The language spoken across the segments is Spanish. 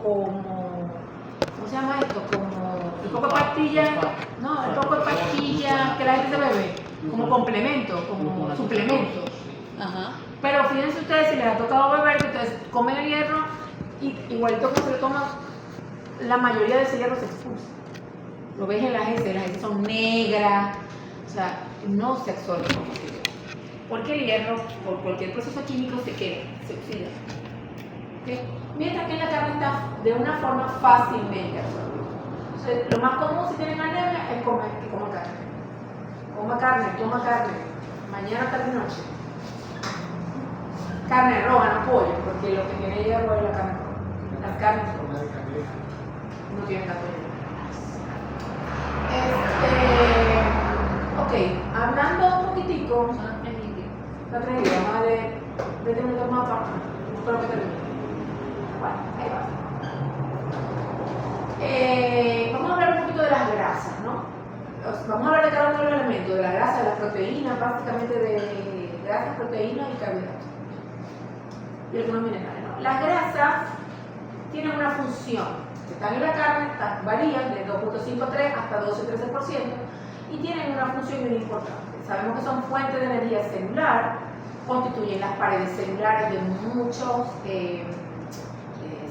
como, ¿cómo se llama esto? Como el poco de pastilla, no, el poco de pastilla que la gente se bebe, como complemento, como suplemento. Ajá. Pero fíjense ustedes, si les ha tocado beber, que ustedes comen el hierro y igualito como se lo toman, la mayoría de ese hierro se expulsa. Lo ves en las heces son negras, o sea, no se absorbe como se debe. Porque el hierro, por cualquier proceso químico, se queda, se oxida. ¿Okay? Mientras que en la carne está de una forma fácilmente absorbida. Entonces, lo más común si tienen anemia es que coman carne. Coma carne, toma carne, mañana, tarde y noche. Carne roja, no pollo, porque lo que tiene hierro es la carne roja. Las carnes rojas no tienen tanto hierro. Ok, hablando un poquitico, la tragedia, vamos a leer 20 minutos más aparte, no espero que termine. Bueno, ahí va. Vamos a hablar un poquito de las grasas, ¿no? Vamos a hablar de cada uno de los elementos, de la grasa, de las proteínas, básicamente de grasas, proteínas y carbohidratos. Y algunos minerales, ¿no? Las grasas tienen una función. Están en la carne, varían de 2.53 hasta 12-13% y tienen una función muy importante. Sabemos que son fuentes de energía celular, constituyen las paredes celulares de muchas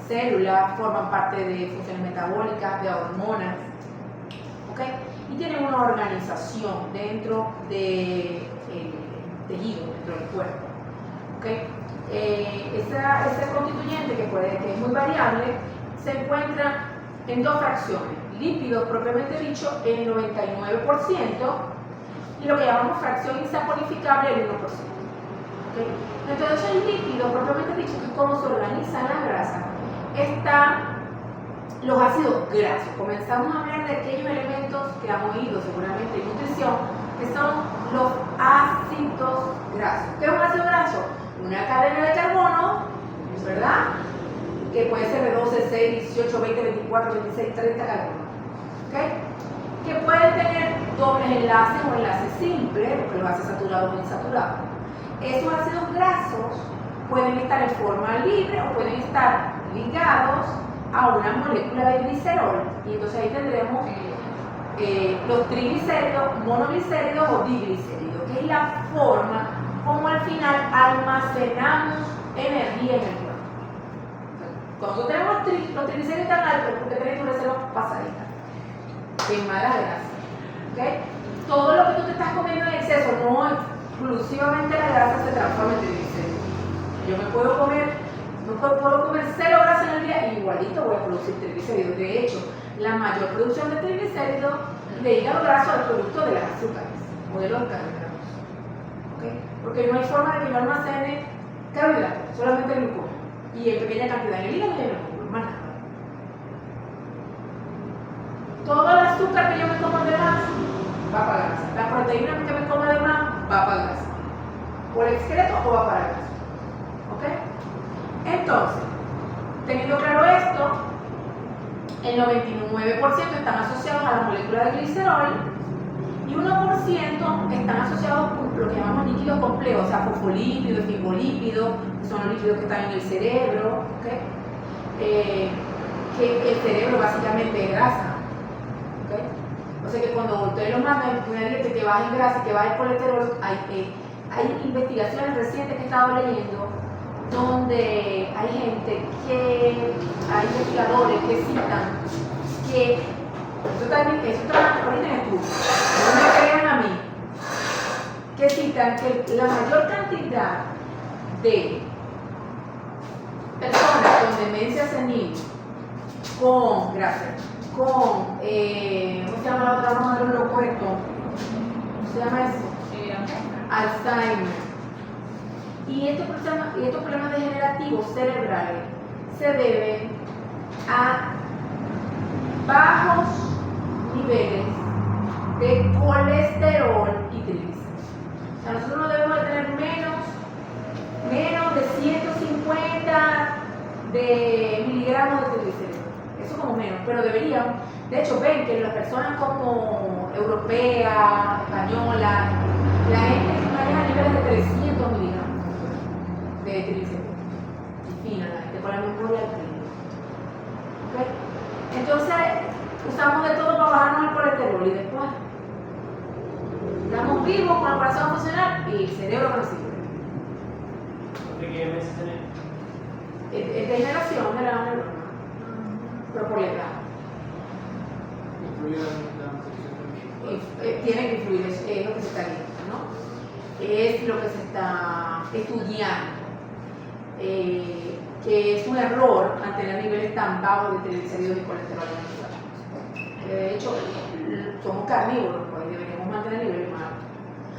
células, forman parte de funciones metabólicas, de hormonas, ¿okay? Y tienen una organización dentro del tejido, dentro del cuerpo, ¿okay? Ese constituyente que es muy variable se encuentra en dos fracciones, lípidos propiamente dicho el 99% y lo que llamamos fracción insaponificable el 1%. ¿Okay? Entonces el lípido propiamente dicho, que es cómo se organizan las grasas, están los ácidos grasos. Comenzamos a hablar de aquellos elementos que han oído seguramente en nutrición, que son los ácidos grasos. ¿Qué es un ácido graso? Una cadena de carbono, ¿verdad? Que puede ser de 12, 6, 18, 20, 24, 26, 30 carbonos. ¿Okay? Que pueden tener dobles enlaces o enlaces simples, porque los hace saturados o insaturados. Esos ácidos grasos pueden estar en forma libre o pueden estar ligados a una molécula de glicerol. Y entonces ahí tendremos los triglicéridos, monoglicéridos o diglicéridos, que es la forma como al final almacenamos energía en el cuerpo. Cuando tenemos los triglicéridos tan altos, porque tenemos reservas pasaditas, quemar la grasa. ¿Okay? Todo lo que tú te estás comiendo en exceso, no exclusivamente la grasa, se transforma en triglicéridos. Yo me puedo comer 0 grasa en el día y igualito voy a producir triglicéridos. De hecho, la mayor producción de triglicéridos de hígado graso es producto de las azúcares o de los carbohidratos. ¿Okay? Porque no hay forma de que yo almacene carbohidratos, solamente glucosa. Y en pequeña cantidad en el hígado y en el músculo, más nada. Todo el azúcar que yo me como de más va para grasa. La proteína que me como de más va para grasa. O el excreto o va para grasa. ¿Ok? Entonces, teniendo claro esto, el 99% están asociados a la molécula de glicerol y 1% están asociados con lo que llamamos líquidos complejos, o sea, fosfolípidos, fosfolípidos, que son los líquidos que están en el cerebro, ¿okay? Que el cerebro básicamente es grasa. ¿Okay? O sea que cuando ustedes lo mandan una dieta que baja en grasa, que baja el colesterol, hay investigaciones recientes que he estado leyendo donde hay gente hay investigadores que citan que eso está ahorita en estudio, no me crean a mí, que citan que la mayor cantidad de personas con demencia senil, con ¿cómo se llama la otra broma de los locos esto? ¿Cómo se llama eso? Alzheimer. Y estos problemas degenerativos cerebrales se deben a bajos niveles de colesterol y triglicéridos. O sea, nosotros no debemos de tener menos de 150 de miligramos de triglicéridos. Eso como menos, pero deberíamos. De hecho, ven que las personas como europeas, españolas, la gente maneja niveles de 300 miligramos de triglicéridos. Y fina, la gente con la memoria al Entonces, usamos de todo para bajarnos el colesterol y después estamos vivos con el corazón funcional y el cerebro que nos sirve. ¿De qué meses tenés? Es de generación de la neurona, pero por la edad. Influye la nutrición. Tiene que influir, es lo que se está viendo, ¿no? Es lo que se está estudiando. Que es un error mantener niveles tan bajos de triglicéridos y colesterol en nuestro cuerpo. De hecho, somos carnívoros, pues deberíamos mantener niveles más altos.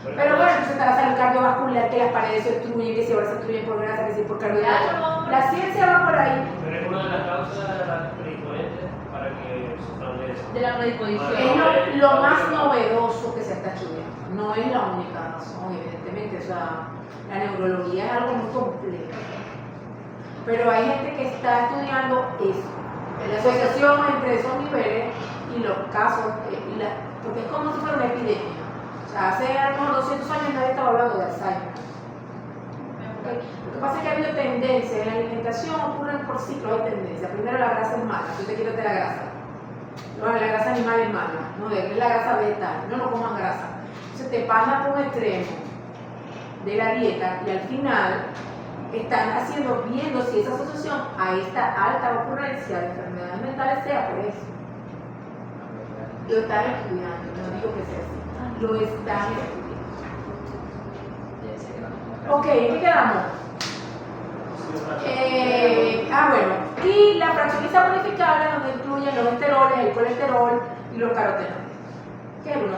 Pero bueno, entonces está la salud cardiovascular, que las paredes se obstruyen, que si ahora se obstruyen por grasa, que si por carbohidratos. La ciencia va por ahí. Pero es una de las causas predisponentes para que sufran de eso. De la predisposición. Es lo más novedoso que se está estudiando. No es la única razón, evidentemente. O sea, la neurología es algo muy complejo. Pero hay gente que está estudiando eso, la asociación entre esos niveles y los casos, porque es como si fuera una epidemia. O sea, hace unos 200 años nadie estaba hablando de Alzheimer. ¿Okay? Lo que pasa es que ha habido tendencias en la alimentación, ocurren por ciclos de tendencias. Primero la grasa es mala, tú te quitas de la grasa. No, la grasa animal es mala, no, es la grasa vegetal, no coman grasa. Entonces te pasan por un extremo de la dieta y al final están viendo si esa asociación a esta alta ocurrencia de enfermedades mentales sea por eso. Lo están estudiando, no digo que sea así, lo están estudiando. Ok, ¿en qué quedamos? Bueno, y la fracción isabonificable donde incluyen los esteroles, el colesterol y los carotenoides, que es el 1%.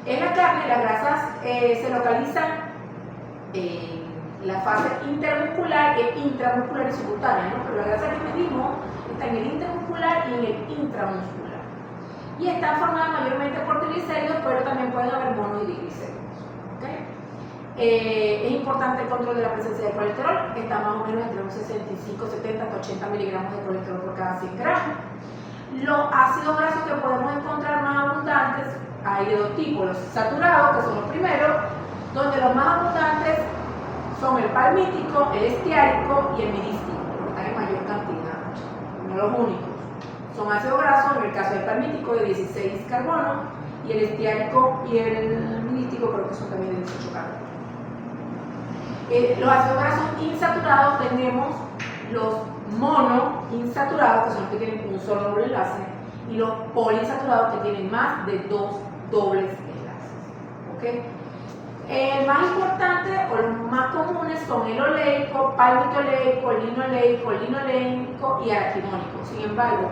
En la carne, las grasas se localizan en la fase intermuscular e intramuscular y subcutánea, ¿no? Pero la grasa que medimos está en el intermuscular y en el intramuscular. Y están formadas mayormente por triglicéridos, pero también pueden haber mono y diglicéridos. ¿Okay? Es importante el control de la presencia de colesterol, está más o menos entre unos 65, 70 hasta 80 miligramos de colesterol por cada 100 gramos. Los ácidos grasos que podemos encontrar más abundantes, hay de dos tipos, los saturados, que son los primeros, donde los más abundantes son el palmítico, el estiárico y el mirístico, porque están en mayor cantidad, no los únicos. Son ácidos grasos, en el caso del palmítico de 16 carbonos, y el estiárico y el mirístico creo que son también de 18 carbonos. Los ácidos grasos insaturados tenemos los monoinsaturados, que son los que tienen un solo doble enlace, y los poliinsaturados que tienen más de 2 dobles enlaces. ¿Okay? El más importante o los más comunes son el oleico, palmitoleico, linoleico y araquidónico. Sin embargo,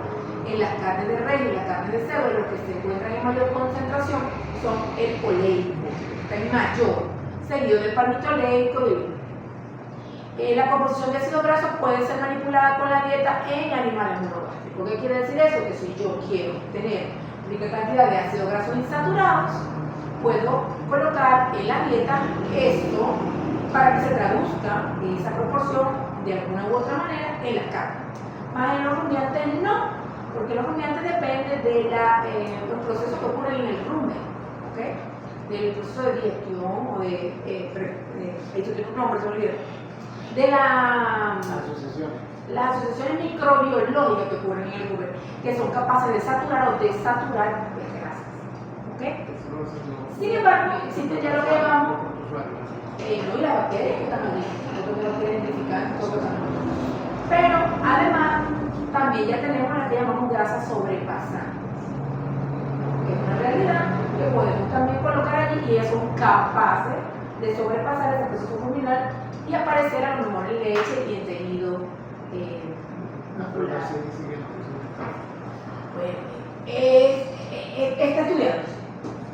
en las carnes de res y las carnes de cerdo, los que se encuentran en mayor concentración son el oleico, está en mayor, seguido del palmitoleico y la composición de ácidos grasos puede ser manipulada con la dieta en animales monogástricos. ¿Qué quiere decir eso? Que si yo quiero tener una cantidad de ácidos grasos insaturados, puedo colocar en la dieta esto para que se traduzca esa proporción de alguna u otra manera en las carnes. Más en los rumiantes no, porque los rumiantes dependen de los procesos que ocurren en el rumen, ¿okay? Del proceso de digestión o de las asociaciones microbiológicas que ocurren en el rumen, que son capaces de saturar o desaturar las grasas. ¿Okay? Sin embargo, existe ya lo que llamamos y las bacterias que están allí, nosotros lo identificar todos. Pero además también ya tenemos las que llamamos grasas sobrepasantes, que es una realidad que podemos también colocar allí y ellas son capaces de sobrepasar ese proceso ruminal y aparecer a lo mejor en leche y en tejido muscular. Bueno, está estudiando.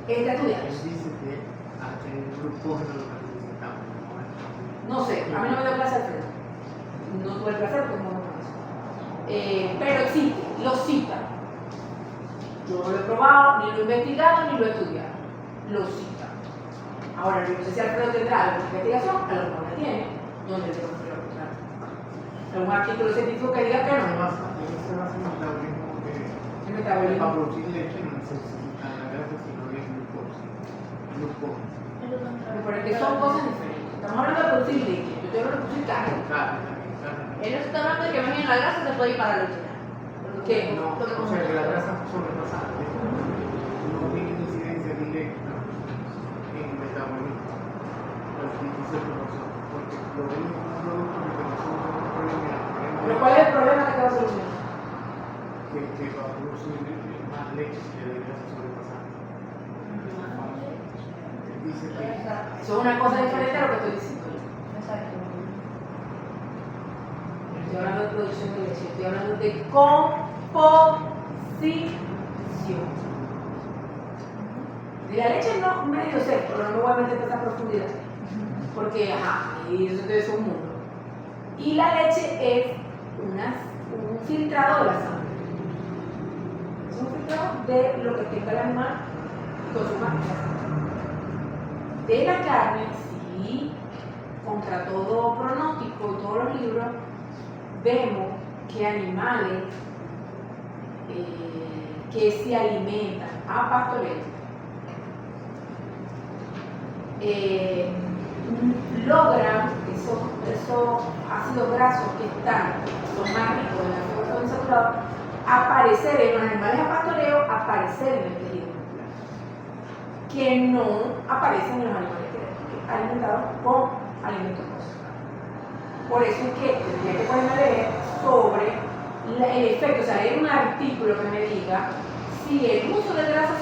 Está estudiando. Dice que hasta el grupo No sé, a mí no me dio placer, Alfredo. No tuve el placer porque no lo conozco. Pero existe, lo citan. Yo no lo he probado, ni lo he investigado, ni lo he estudiado. Lo citan. Ahora, yo no sé si Alfredo tendrá alguna investigación, a lo mejor la tiene, donde tengo que lo encontrar. Algún artículo científico que diga que no. El metabolismo. Para producir leche no necesitan la grasa, sino el glucosa. Pero que son cosas diferentes. Estamos hablando de producir leche, yo tengo que producir carne. Él está hablando de que más bien la grasa se puede ir para la leche. ¿Qué? No, Lo que o sea, que la grasa sobrepasante no tiene incidencia directa en el metabolismo, los índices de producción, porque lo vemos como un producto que nosotros no podemos mirar. ¿Pero cuál es el problema que te va a solucionar? Que va a producir más leche si le da grasa sobrepasante. Dice que Eso es una cosa diferente a lo que estoy diciendo yo. Estoy hablando de producción de leche, estoy hablando de composición. De la leche no medio sé, pero no me voy a meter en esa profundidad. Porque, y eso es un mundo. Y la leche es un filtrado de la sangre. Es un filtrado de lo que tenga el animal y consuma en la sangre. De la carne, sí, contra todo pronóstico y todos los libros, vemos que animales que se alimentan a pastoreo logran esos ácidos grasos que son más ricos en ácidos grasos insaturados, aparecer en los animales a pastoreo, aparecer en el tejido muscular, que no aparecen en los animales alimentados con alimentos procesados. Por eso es que tendría que ponerme a leer sobre el efecto, o sea, leer un artículo que me diga si el uso de grasas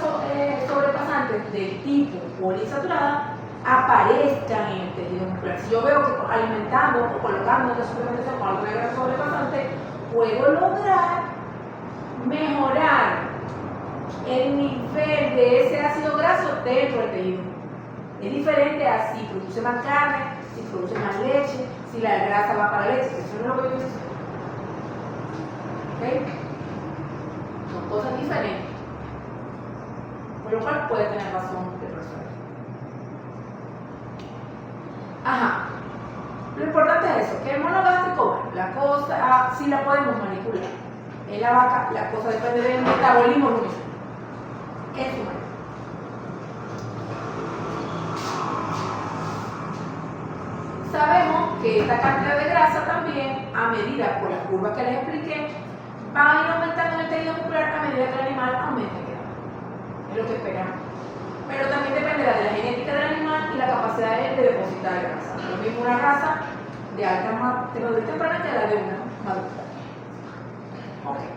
sobrepasantes del tipo poliinsaturada aparezcan en el tejido muscular. Si yo veo que alimentando o colocando una suplementación con alguna grasa sobrepasante, puedo lograr mejorar el nivel de ese ácido graso dentro del tejido. Es diferente a si produce más carne, si produce más leche, si la grasa va para la leche. Eso no es lo que yo estoy diciendo. ¿Okay? Son cosas diferentes. Por lo cual puede tener razón el profesor. Lo importante es eso, que el monogástrico, la cosa, sí la podemos manipular. En la vaca, la cosa depende del metabolismo ruminante. Es su manera. Sabemos que esta cantidad de grasa también, a medida por las curvas que les expliqué, va a ir aumentando en el tejido muscular a medida que el animal aumente de edad. Es lo que esperamos. Pero también dependerá de la genética del animal y la capacidad de depositar grasa. Lo mismo una raza de alta temprana que la de una madura. Okay.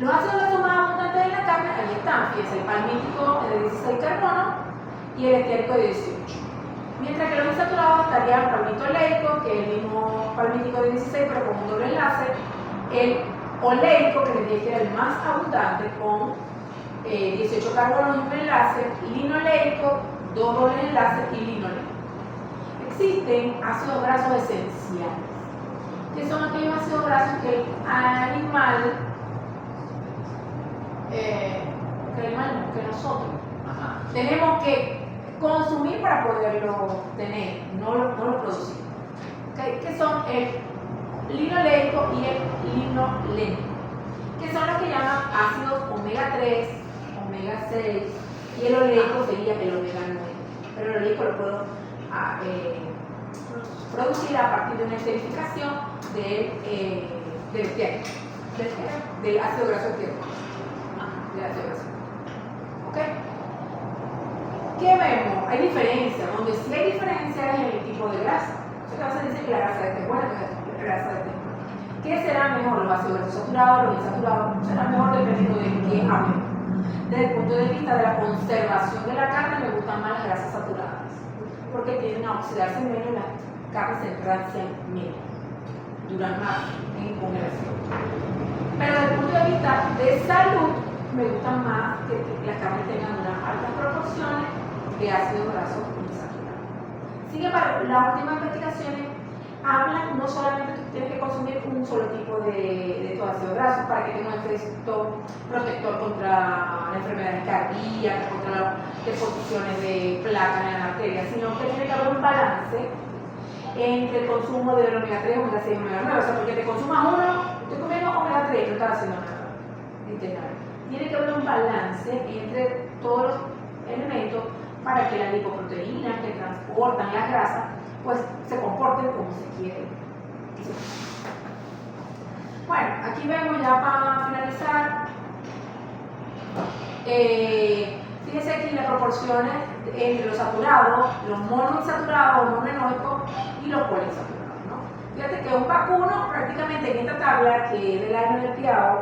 Los ácidos grasos más abundantes en la carne, ahí están, fíjense, el palmítico de 16 carbono y el estiéricol de 18. Mientras que los insaturados estarían palmito oleico, que es el mismo palmítico de 16 pero con un doble enlace, el oleico, que les dije que era el más abundante, con 18 carbonos y un enlace, linoleico, 2 dobles enlaces y linoleico. Existen ácidos grasos esenciales, que son aquellos ácidos grasos que el animal, que nosotros tenemos que consumir para poderlo tener, no lo producir. ¿Okay? Que son el linoleico y el linolénico, que son los que llaman ácidos omega 3, omega 6, y el oleico sería el omega 9. Pero el oleico lo puedo producir a partir de una esterificación del ácido graso estiéricol. ¿Ok? ¿Qué vemos? Hay diferencias. Donde sí hay diferencias es en el tipo de grasa. Entonces, a veces dicen que la grasa de este es buena, que la grasa de este es mala. ¿Qué será mejor? ¿Los ácidos grasos saturados, los insaturados? Será mejor dependiendo de qué hablemos. Desde el punto de vista de la conservación de la carne, me gustan más las grasas saturadas, porque tienden a oxidarse menos y las carnes se enrancian menos, duran más en congelación. Pero desde el punto de vista de salud, me gustan más que las carnes tengan unas altas proporciones de ácidos grasos insaturados. Sin embargo, las últimas investigaciones hablan no solamente que tienes que consumir un solo tipo de estos ácidos grasos para que tenga un efecto protector contra las enfermedades cardíacas, contra las deposiciones de placas en las arterias, sino que tiene que haber un balance entre el consumo de omega 3, omega 6 y omega 9. O sea, porque te consumas uno, estoy comiendo omega 3 y no estás haciendo nada. Literal. Tiene que haber un balance entre todos los elementos para que las lipoproteínas que transportan las grasas pues se comporten como se quiere. Bueno, aquí vemos ya para finalizar Fíjense aquí las proporciones entre los saturados, los monoinsaturados o monoenoicos y los poliinsaturados, ¿no? Fíjate que un vacuno prácticamente en esta tabla, que es del año del piado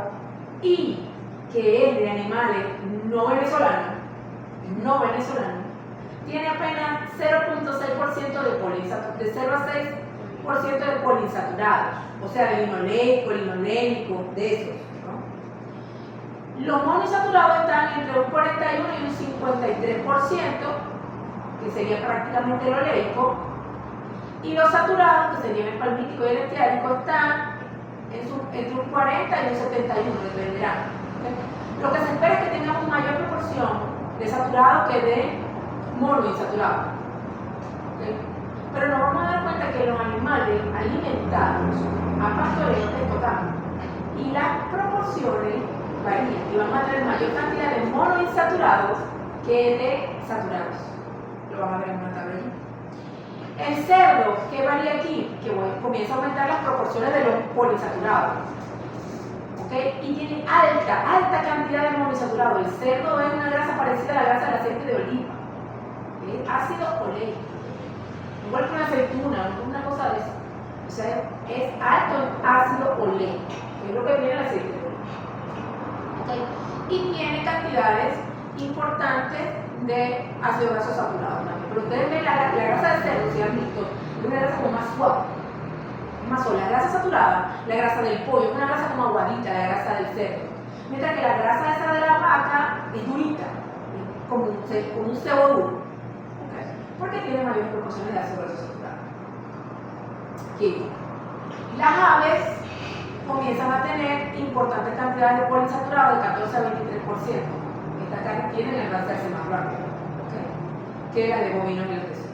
y que es de animales no venezolanos, tiene apenas 0.6% de poliinsaturados, de 0 a 6% de poliinsaturados, o sea, de linoleico, linolénico, de esos, ¿no? Los monoinsaturados están entre un 41 y un 53%, que sería prácticamente el oleico, y los saturados, que serían el palmítico y el estiárico, están entre un 40 y un 71, dependerá. ¿Okay? Lo que se espera es que tengamos mayor proporción de saturados que de monoinsaturados. ¿Okay? Pero nos vamos a dar cuenta que los animales alimentados a pastoreo total y las proporciones varían y vamos a tener mayor cantidad de monoinsaturados que de saturados. Lo vamos a ver en una tabla allí. El cerdo, ¿qué varía aquí? Que comienza a aumentar las proporciones de los poliinsaturados. ¿Okay? Y tiene alta cantidad de monoinsaturados. El cerdo es una grasa parecida a la grasa del aceite de oliva. Es ácido oleico. Igual que una aceituna, una cosa de eso. O sea, es alto en ácido oleico, que es lo que tiene el aceite de oliva. ¿Okay? Y tiene cantidades importantes de ácido graso saturado también. Pero ustedes ven la grasa de cerdo, si han visto, es una grasa como más suave. Es más suave. La grasa saturada, la grasa del pollo, es una grasa como aguadita, la grasa del cerdo. Mientras que la grasa esa de la vaca es durita, como un cebo duro. ¿Okay? Porque tiene mayores proporciones de ácido graso saturado. ¿Qué? Las aves comienzan a tener importantes cantidades de poliinsaturados de 14 a 23%. Estas carnes tienen el hacerse más rápido, ¿okay? Que las de bovinos y el queso.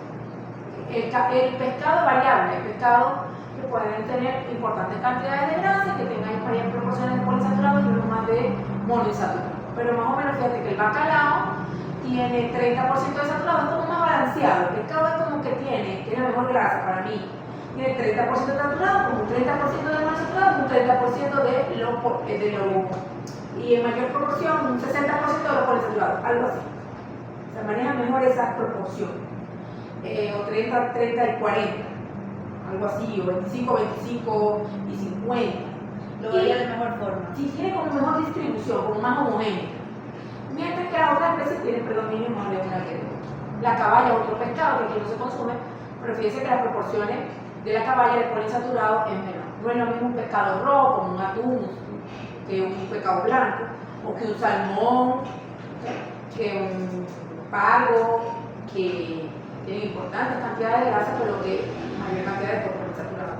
El pescado variable, el pescado que pueden tener importantes cantidades de grasa y que tengan varias proporciones de poliinsaturados y uno más de monoinsaturados. Pero más o menos fíjate que el bacalao tiene 30% de saturado, es como más balanceado. El pescado es como que tiene mejor grasa para mí. Tiene 30% de saturado, como un 30% de monoinsaturado, un 30% de lo y en mayor proporción un 60% de los poliinsaturados, algo así. Se maneja mejor esa proporción. O 30, 30 y 40, algo así, o 25, 25 y 50. Lo vería de mejor forma. Sí, tiene como mejor distribución, como más homogénea. Mientras que las otras especies tienen predominio más de una que de otra. La caballa, otro pescado que aquí no se consume, pero fíjense que las proporciones de la caballa de poliinsaturado es menor. No es lo mismo un pescado rojo, como un atún, que un pescado blanco, o que un salmón, que un pargo, que tiene importantes cantidades de grasa, pero que mayor cantidad de poliinsaturado.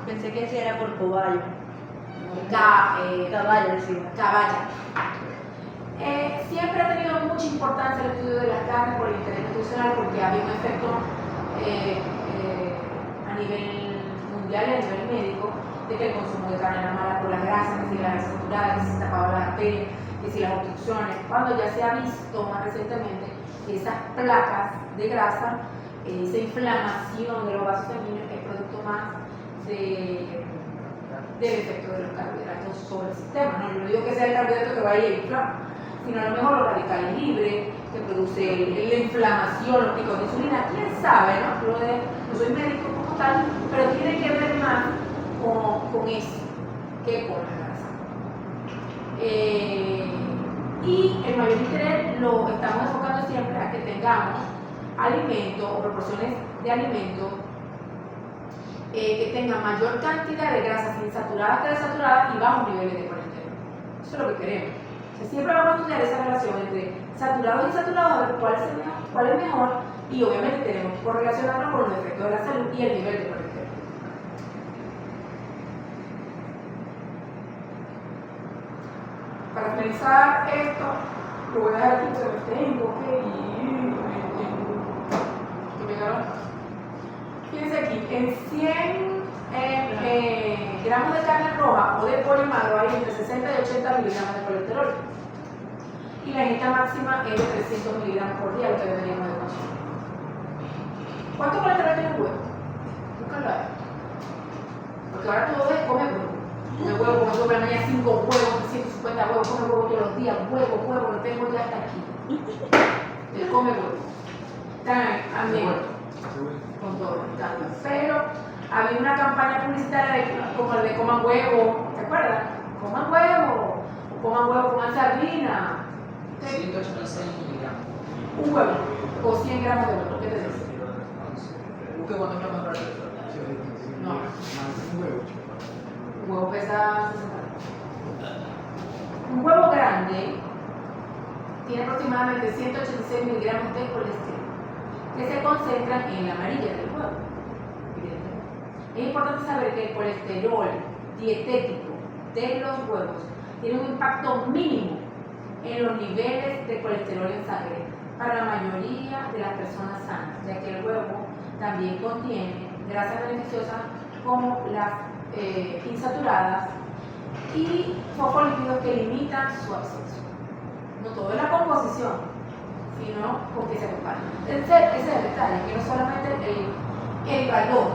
Pensé que ese era por cobayo. Caballa, decía. caballa. Siempre ha tenido mucha importancia el estudio de las carnes por el interés nutricional porque había un efecto a nivel mundial y a nivel médico de que el consumo de carne era mala por las grasas, que si las grasas saturadas, que si se tapaban las arterias, que si las obstrucciones. Cuando ya se ha visto más recientemente que esas placas de grasa, esa inflamación de los vasos sanguíneos es producto más del efecto de los carbohidratos sobre el sistema. No digo que sea el carbohidrato que vaya a inflamar, sino a lo mejor los radicales libres que produce la inflamación, los picos de insulina, quién sabe, ¿no? No soy médico como tal, pero tiene que ver más con eso que con la grasa. Y el mayor interés lo estamos enfocando siempre a que tengamos alimentos o proporciones de alimentos que tengan mayor cantidad de grasas insaturadas que desaturadas y bajos niveles de colesterol. Eso es lo que queremos. O sea, siempre vamos a estudiar esa relación entre saturados y insaturados, a ver cuál es mejor, y obviamente tenemos que correlacionarlo con los efectos de la salud y el nivel de colesterol. Para finalizar esto, lo voy a dejar aquí porque me tengo que ir. Que me agarro. Fíjense aquí, en 100 gramos de carne roja o de pollo magro hay entre 60 y 80 miligramos de colesterol. Y la ingesta máxima es de 300 miligramos por día, lo que deberíamos de consumir. ¿Cuánto colesterol tiene un huevo? Búscalo ahí. Porque ahora todo es come huevo. Come huevo, come por la mañana 5 huevos, 150 huevos, come huevo todos los días, huevo, lo tengo ya hasta aquí. Él come huevo. También, con todo, pero había una campaña publicitaria como el de coman huevo, ¿te acuerdas? Coman huevo, coman sardina. 186 miligramos. Un huevo o 100 gramos de huevo, ¿qué te dice? ¿Qué cuánto gramos para eso? No. Un huevo. Un huevo pesa 60. Un huevo grande tiene aproximadamente 186 miligramos de colesterol que se concentran en la amarilla del huevo. Es importante saber que el colesterol dietético de los huevos tiene un impacto mínimo en los niveles de colesterol en sangre para la mayoría de las personas sanas, ya que el huevo también contiene grasas beneficiosas como las insaturadas y fosfolípidos que limitan su absorción. No todo es la composición, sino con qué se compara. Ese es el detalle, que no solamente el valor,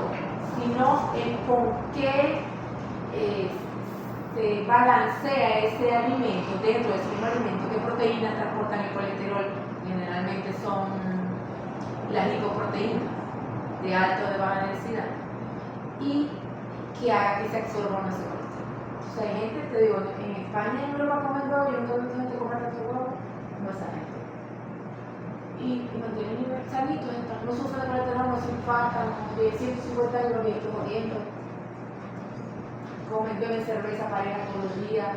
sino el con qué se balancea ese alimento dentro de ese mismo alimento, qué proteínas transportan el colesterol. Generalmente son las lipoproteínas de alta o de baja densidad y que haga que se absorba ese colesterol. O sea, hay gente, te digo, en España y en Europa comen huevo, yo no tengo gente comer tanto huevo, no esa gente. Y mantienen el nivel sanito, no sufren de colesterol, no se infartan, de 150 años los viejitos jodiendo. Beben cerveza pareja todos los días,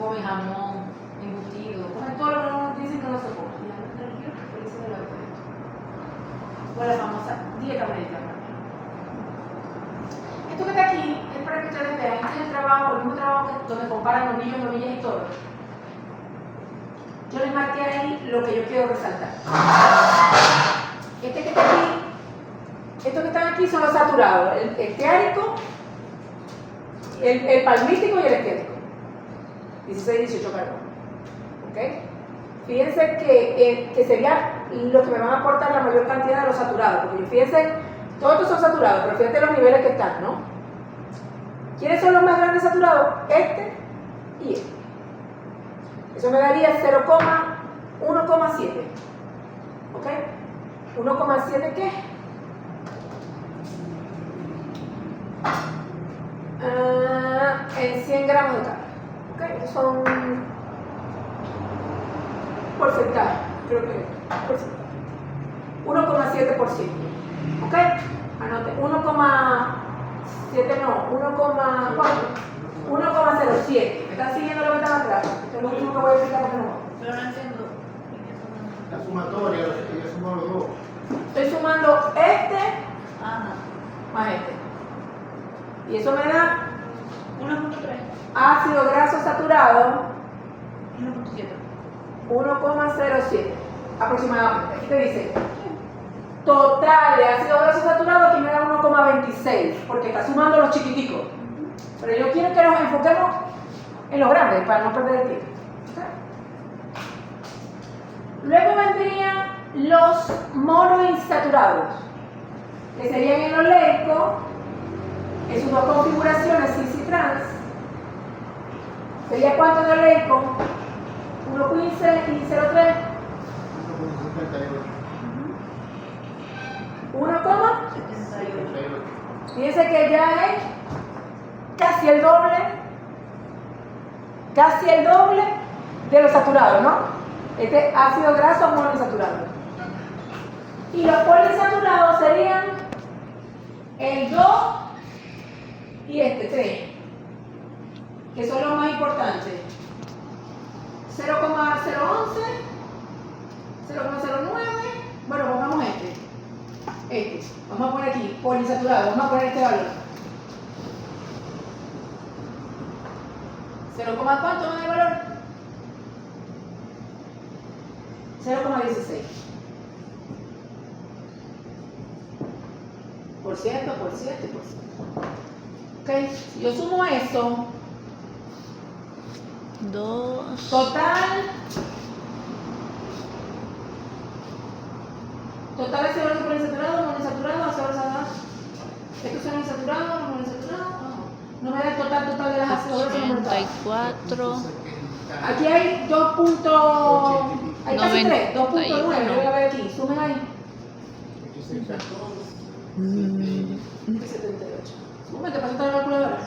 comen jamón, embutido, comen todo lo que nos dicen que no se come. Y la gente tranquila, felices de la vida. O la famosa dieta mediterránea. Esto que está aquí es para que ustedes vean, este es el trabajo, el mismo trabajo donde comparan novillos, novillas y toros. Yo les marqué ahí lo que yo quiero resaltar. Este que está aquí, estos que están aquí son los saturados, el teárico, el palmítico y el esquético. 16 y 18 carbonos. ¿Ok? Fíjense que sería lo que me van a aportar la mayor cantidad de los saturados, porque fíjense, todos estos son saturados, pero fíjense los niveles que están, ¿no? ¿Quiénes son los más grandes saturados? Este y este. Eso me daría 1,7. ¿Ok? 1,7 ¿qué? En 100 gramos de carne. ¿Ok? Esos son porcentaje, creo que porcentaje. 1,7%. ¿Ok? Anote, 1,7 no, 1,07. ¿Me están siguiendo lo que está atrás? Esto es lo último que voy a explicar porque no. Pero no entiendo. La sumatoria, ya sumó los dos. Estoy sumando este Ajá. más este. Y eso me da 1.3. ácido graso saturado 1.7. 1,07 aproximadamente. Aquí te dice total de ácido graso saturado, aquí me da 1,26 porque está sumando los chiquiticos. Pero yo quiero que nos enfoquemos en los grandes para no perder el tiempo. Luego vendrían los monoinsaturados, que serían el oleico, en sus dos configuraciones, cis y trans. ¿Sería cuánto de oleico? 1,15 y 0,3. 1,78. Fíjense que ya es casi el doble de los saturados, ¿no? Este ácido graso monoinsaturado. Y los poliinsaturados serían el 2 y este 3, que son los más importantes. 0,011, 0,09, bueno, pongamos este. Vamos a poner aquí, poliinsaturado, vamos a poner este valor. 0, ¿cuánto me da el valor? 0,16. Por ciento. Ok, si yo sumo eso, 2. total de ácido graso poliinsaturado, monoinsaturado, ácido graso. Estos son insaturados, monoinsaturados. No me da el total de las ácidos 64. Aquí hay 2 puntos, hay casi 3, 2.9, yo voy a ver aquí, sumen ahí. 78. Un momento, ¿pasa la calculadora?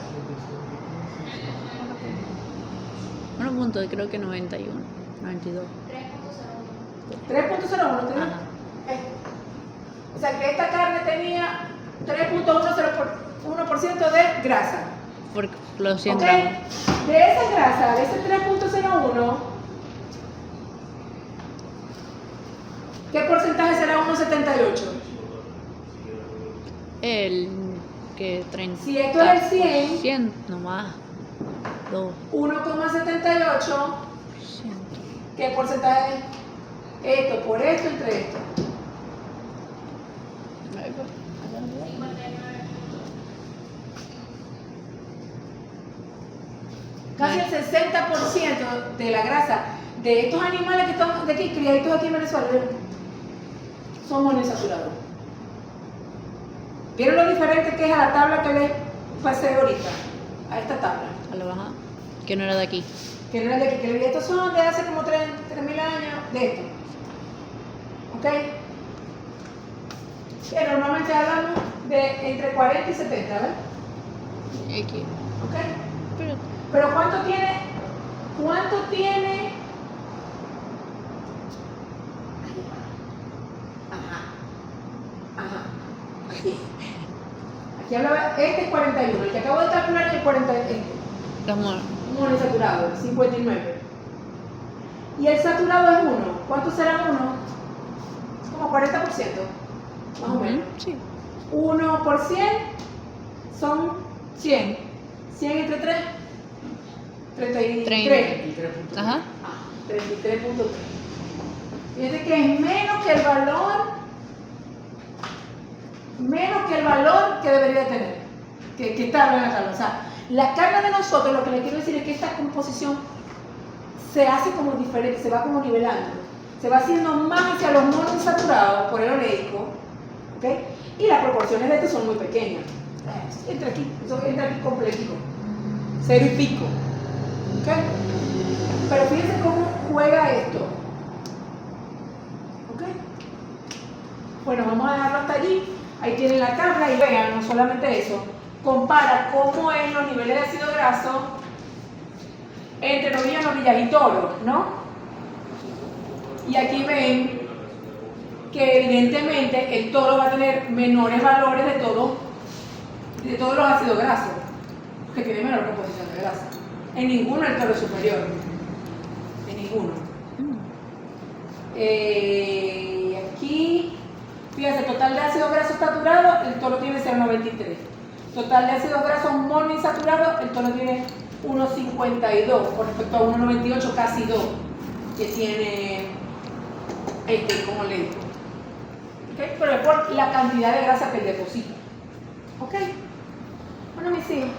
1 punto, creo que 91, 92. 3.01, ¿te digo? Ajá. O sea que esta carne tenía 3.1% de grasa. Por los 100 ¿Ok? gramos. De esa grasa, de ese 3.01, ¿qué porcentaje será 1.78? El que 30. Si esto es el 100, 100 nomás. 2%. 1.78, ¿qué porcentaje es? Esto por esto entre esto. Casi el 60% de la grasa de estos animales que están de aquí, criaditos aquí en Venezuela, son monoinsaturados. ¿Vieron lo diferente que es a la tabla que les pasé ahorita? A esta tabla. A la baja. Que no era de aquí. Que no es de aquí, que estos son de hace como 3.000 años, de esto. ¿Ok? Que normalmente hablamos de entre 40 y 70, ¿verdad? Aquí. ¿Ok? Pero Pero ¿cuánto tiene? ¿Cuánto tiene? Ajá. Aquí. Aquí hablaba, este es 41, el que acabo de calcular es el 40, estamos monoinsaturado, 59. Y el saturado es 1. ¿Cuánto será 1? Como 40%, más o menos. Sí. 1 por 100 son 100. 100 entre 3, 33. Ajá. 33.3. Fíjate que es menos que el valor que debería tener, que está en la tabla. O sea, la carne de nosotros, lo que les quiero decir es que esta composición se hace como diferente, se va como nivelando, se va haciendo más hacia los monoinsaturados por el oleico, ¿ok? Y las proporciones de estos son muy pequeñas. Entra aquí completico, 0 y pico, ¿ok? Pero fíjense cómo juega esto, ¿ok? Bueno, vamos a dejarlo hasta allí. Ahí tienen la tabla y vean, no solamente eso, compara cómo es los niveles de ácido graso entre novillas y toros, ¿no? Y aquí ven que evidentemente el toro va a tener menores valores de todos los ácidos grasos, que tiene menor composición de grasa. En ninguno el toro es superior, en ninguno. Aquí, fíjense, total de ácido graso saturado, el toro tiene 0,93. Total de ácidos grasos monoinsaturados, el toro tiene 1,52 con respecto a 1,98, casi 2, que tiene como le digo. ¿Okay? Pero es por la cantidad de grasa que él deposita. ¿Ok? Bueno, mis hijos.